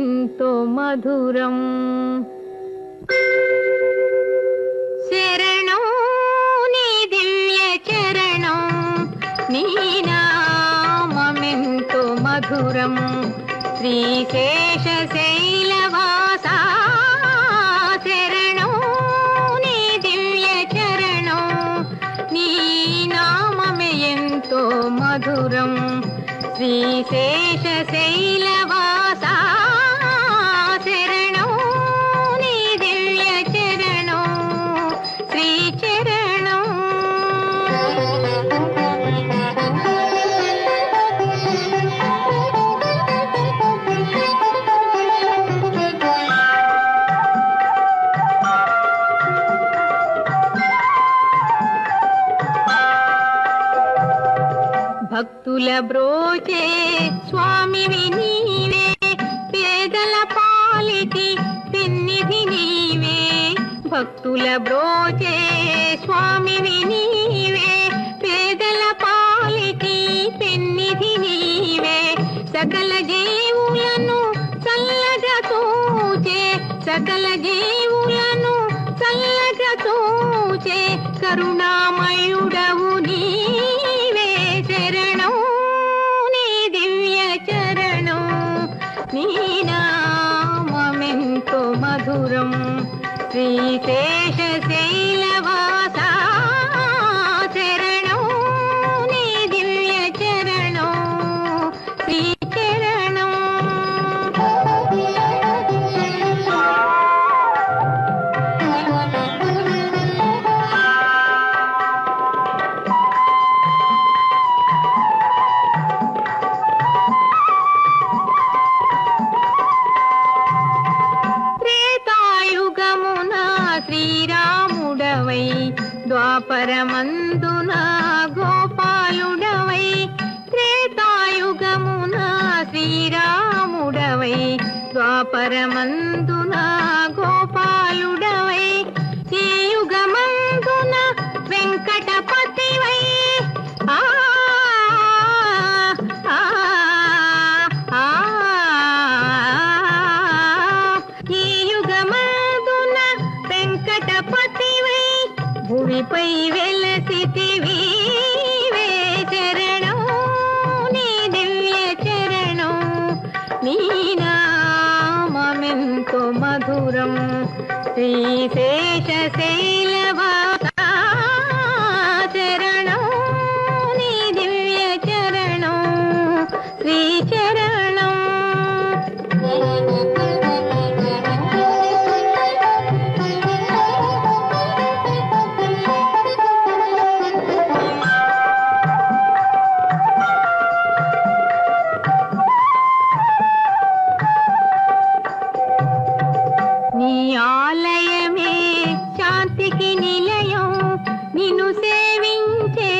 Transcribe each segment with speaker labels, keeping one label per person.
Speaker 1: నామమెంతో మధురం. శరణం నీ దివ్య చరణం, నీ నామమెంతో మధురం. శ్రీశేషశైలవాసా శరణం నీ దివ్య చరణం, నీ నామమే ఎంతో మధురం. శ్రీశేషశైలవాసా శరణం నీ దివ్య చరణం, శ్రీచరణం. భక్తుల బ్రోచే స్వామివి నీవే, పేదల పాలిటి పెన్నిధి నీవే. భక్తుల బ్రోచే స్వామివి నీవే, పేదల పాలిటి పెన్నిధి నీవే. సకల జీవులను చల్లగా చూచే, సకల జీవులను చల్లగా చూచే కరుణామయుడవు నీవే. శరణం నీ దివ్య చరణం, నీ నామమెంతో మధురం. శ్రీశేషశైలవాసా శరణం నీ దివ్య చరణం, శ్రీచరణం. శ్రీరాముడవై ద్వాపరమందున గోపాలుడవై, త్రేతాయుగమున శ్రీరాముడవై ద్వాపరమందున గోపాలుడవై, ఈ యుగమందున వెంకటపతివై ఆ ఈ యుగమందున వెంకటపతివై భూమిపై వెలసితివి. శరణం నీ దివ్య చరణం, నీ నామమెంతో మధురం. శ్రీశేషశైలవాసా శరణం నీ దివ్య చరణం, శ్రీచరణం. నీ ఆలయమే శాంతికి నిలయం, నిన్ను సేవించే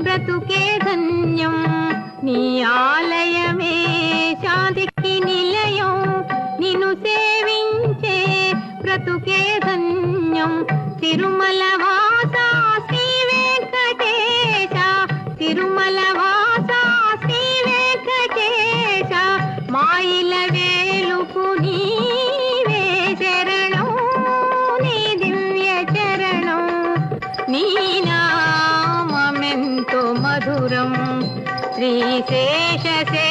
Speaker 1: బ్రతుకే ధన్యం. నీ ఆలయమే శాంతికి నిలయం, నిన్ను సేవించే బ్రతుకే ధన్యం. తిరుమల వాసా శ్రీ వెంకటేశ, తిరుమల వాసా శ్రీ వెంకటేశ, మాయిల వేలుపు నీవే. శరణం నీ దివ్య చరణం, నీ నామమెంతో మధురం. శ్రీశేషశైలవాసా